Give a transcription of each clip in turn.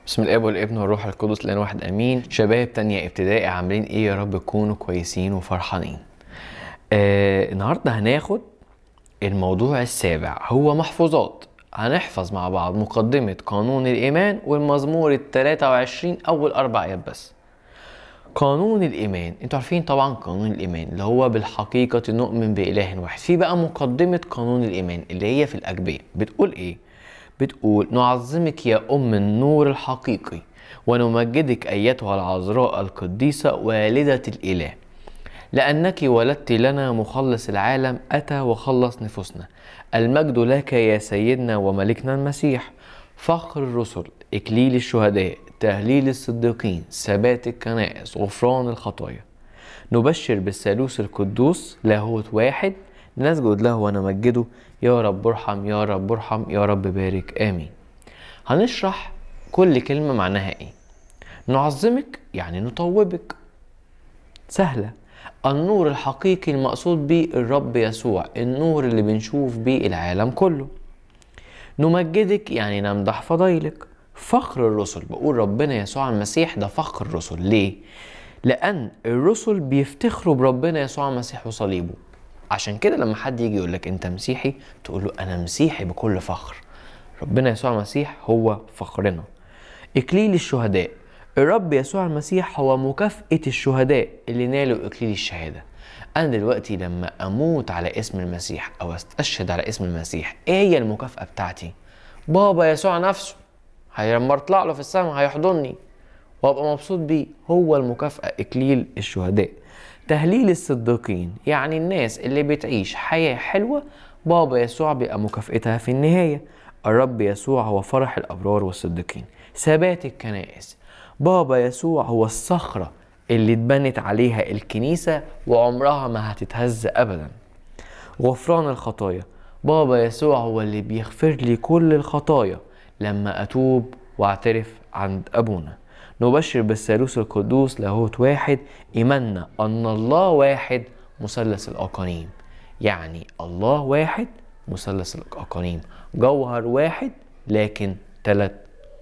بسم الاب والابن والروح القدس الان واحد امين. شباب تانية ابتدائي عاملين ايه؟ يا رب تكونوا كويسين وفرحانين. النهارده هناخد الموضوع السابع، هو محفوظات. هنحفظ مع بعض مقدمة قانون الإيمان والمزمور 23 أول 4 آيات بس. قانون الإيمان، انتوا عارفين طبعا قانون الإيمان اللي هو بالحقيقة نؤمن بإله واحد. في بقى مقدمة قانون الإيمان اللي هي في الأجبية بتقول ايه؟ بتقول: نعظمك يا أم النور الحقيقي ونمجدك أيتها العذراء القديسة والدة الإله، لأنك ولدت لنا مخلص العالم، أتى وخلص نفوسنا. المجد لك يا سيدنا وملكنا المسيح، فخر الرسل، إكليل الشهداء، تهليل الصديقين، ثبات الكنائس، غفران الخطايا. نبشر بالثالوث القدوس لاهوت واحد، نسجد له ونمجده. يا رب ارحم، يا رب ارحم، يا رب بارك، آمين. هنشرح كل كلمة معناها ايه. نعظمك يعني نطوبك، سهلة. النور الحقيقي المقصود به الرب يسوع، النور اللي بنشوف بيه العالم كله. نمجدك يعني نمدح فضايلك. فخر الرسل، بقول ربنا يسوع المسيح ده فخر الرسل. ليه؟ لأن الرسل بيفتخروا بربنا يسوع المسيح وصليبه. عشان كده لما حد يجي يقولك انت مسيحي، تقول له انا مسيحي بكل فخر. ربنا يسوع المسيح هو فخرنا. إكليل الشهداء، الرب يسوع المسيح هو مكافأة الشهداء اللي نالوا إكليل الشهادة. أنا دلوقتي لما أموت على اسم المسيح أو أستشهد على اسم المسيح، إيه هي المكافأة بتاعتي؟ بابا يسوع نفسه لما أطلع له في السماء هيحضني وأبقى مبسوط بيه. هو المكافأة إكليل الشهداء. تهليل الصديقين، يعني الناس اللي بتعيش حياة حلوة، بابا يسوع بيبقى مكافأتها في النهاية. الرب يسوع هو فرح الأبرار والصديقين. ثبات الكنائس، بابا يسوع هو الصخرة اللي اتبنت عليها الكنيسة وعمرها ما هتتهز أبدا. غفران الخطايا، بابا يسوع هو اللي بيغفر لي كل الخطايا لما أتوب واعترف عند أبونا. نبشر بالثالوث القدوس لاهوت واحد، إيماننا أن الله واحد مثلث الأقانيم. يعني الله واحد مثلث الأقانيم، جوهر واحد لكن 3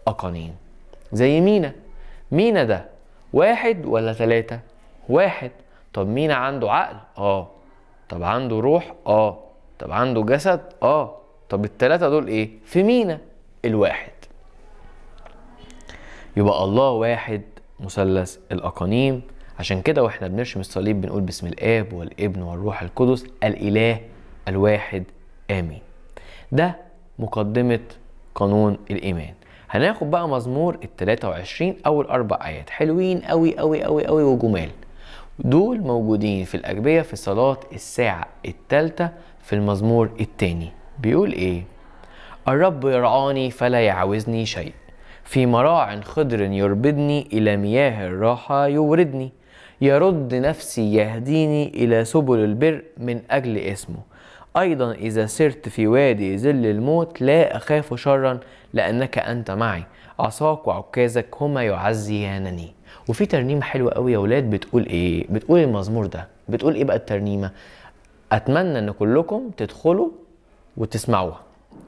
أقانيم. زي مينا ده واحد ولا 3؟ واحد. طب مينا عنده عقل؟ طب عنده روح؟ طب عنده جسد؟ طب ال3 دول ايه في مينا الواحد؟ يبقى الله واحد مثلث الأقانيم. عشان كده واحنا بنرشم الصليب بنقول باسم الآب والابن والروح القدس الإله الواحد، آمين. ده مقدمة قانون الإيمان. هناخد بقى مزمور 23 أول 4 آيات حلوين أوي أوي أوي أوي وجمال. دول موجودين في الأجبية في صلاة الساعة 3 في المزمور الثاني. بيقول إيه؟ الرب يرعاني فلا يعوزني شيء، في مراع خضر يربدني، إلى مياه الراحة يوردني، يرد نفسي يهديني إلى سبل البر من أجل اسمه. أيضا إذا سرت في وادي ظل الموت لا أخاف شرا، لأنك أنت معي، عصاك وعكازك هما يعزيانني. وفي ترنيمة حلوة قوي يا ولاد بتقول إيه؟ بتقول المزمور ده بتقول إيه بقى الترنيمة؟ أتمنى أن كلكم تدخلوا وتسمعوها.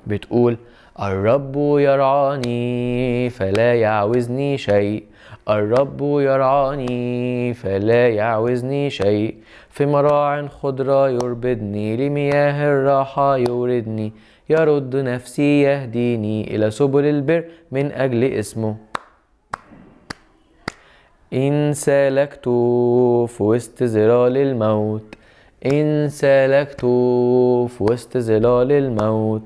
بتقول: الرب يرعاني فلا يعوزني شيء، الرب يرعاني فلا يعوزني شيء، في مراع خضرة يربدني، لمياه الراحة يوردني، يرد نفسي يهديني إلى سبل البر من أجل اسمه. إن سلكت في وسط ظلال الموت، إن سلكت في وسط ظلال الموت،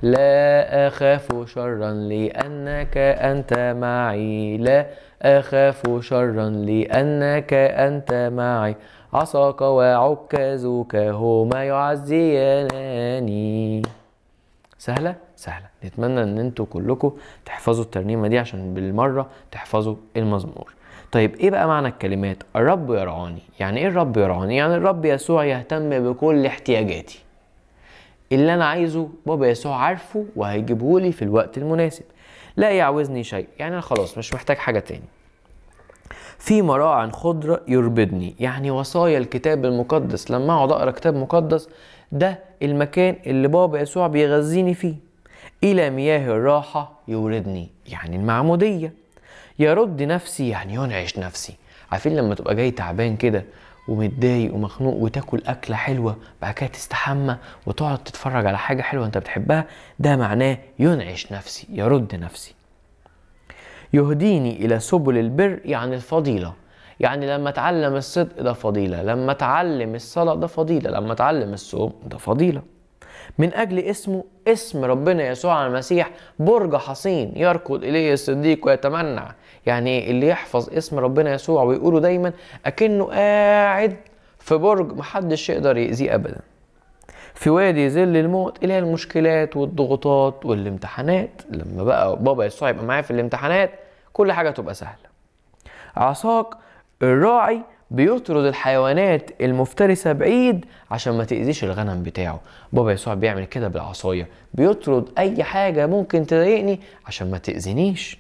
لا أخاف شرا لأنك أنت معي، لا أخاف شرا لأنك أنت معي، عصاك وعكازك هما يعزيانني. سهلة؟ سهلة. نتمنى ان انتوا كلكم تحفظوا الترنيمة دي عشان بالمرة تحفظوا المزمور. طيب ايه بقى معنى الكلمات الرب يرعاني؟ يعني ايه الرب يرعاني؟ يعني الرب يسوع يهتم بكل احتياجاتي. اللي انا عايزه بابا يسوع عارفه وهيجيبهولي في الوقت المناسب. لا يعوزني شيء، يعني انا خلاص مش محتاج حاجة تاني. في مراع خضرة يربدني، يعني وصايا الكتاب المقدس. لما اقعد اقرا كتاب مقدس ده المكان اللي بابا يسوع بيغذيني فيه. الى مياه الراحة يوردني، يعني المعمودية. يرد نفسي يعني ينعش نفسي. عارفين لما تبقى جاي تعبان كده ومتضايق ومخنوق وتاكل أكلة حلوة بعد كده تستحمى وتقعد تتفرج على حاجة حلوة انت بتحبها، ده معناه ينعش نفسي، يرد نفسي. يهديني إلى سبل البر يعني الفضيلة، يعني لما اتعلم الصدق ده فضيلة، لما اتعلم الصلاة ده فضيلة، لما اتعلم الصوم ده فضيلة. من أجل اسمه، اسم ربنا يسوع المسيح برج حصين يركض إليه الصديق ويتمنع. يعني اللي يحفظ اسم ربنا يسوع ويقوله دايما أكنه قاعد في برج محدش يقدر يأذيه أبدا. في وادي ظل الموت، اللي هي المشكلات والضغوطات والامتحانات، لما بقى بابا يسوع يبقى معايا في الامتحانات كل حاجة تبقى سهلة. عصاك الراعي بيطرد الحيوانات المفترسة بعيد عشان ما تأذيش الغنم بتاعه. بابا يسوع بيعمل كده بالعصاية، بيطرد أي حاجة ممكن تضايقني عشان ما تأذينيش.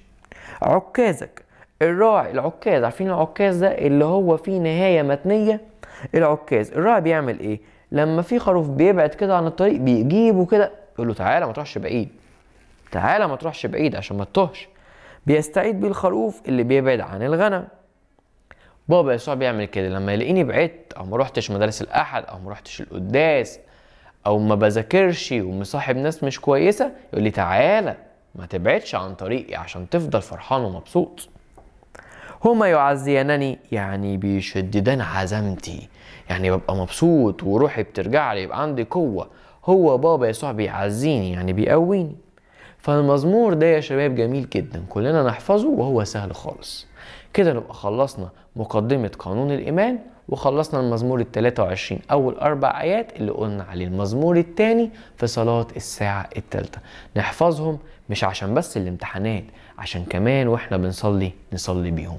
عكازك الراعي، العكاز عارفين العكاز ده اللي هو فيه نهاية متنية. العكاز الراعي بيعمل ايه؟ لما في خروف بيبعد كده عن الطريق بيجيبه كده يقول له تعالى ما تروحش بعيد، تعالى ما تروحش بعيد عشان ما تتوهش. بيستعيد بيه الخروف اللي بيبعد عن الغنم. بابا يسوع بيعمل كده لما يلاقيني بعدت او ما روحتش مدارس الاحد او ما روحتش القداس او ما بذاكرش ومصاحب ناس مش كويسه، يقول لي تعالى ما تبعدش عن طريقي عشان تفضل فرحان ومبسوط. هما يعزيانني يعني بيشددان عزمتي، يعني ببقى مبسوط وروحي بترجع لي، يبقى عندي قوه. هو بابا يسوع بيعزيني يعني بيقويني. فالمزمور ده يا شباب جميل جدا، كلنا نحفظه وهو سهل خالص. كده نبقى خلصنا مقدمة قانون الإيمان، وخلصنا المزمور 23 أول 4 آيات اللي قلنا عليه. المزمور الثاني في صلاة الساعة الثالثة نحفظهم، مش عشان بس الامتحانات، عشان كمان وإحنا بنصلي نصلي بيهم.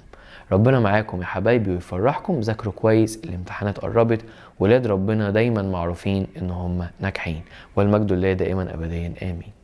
ربنا معاكم يا حبايبي ويفرحكم. ذاكروا كويس، الامتحانات قربت. ولاد ربنا دايما معروفين إن هم ناجحين، والمجد لله دائما أبديا آمين.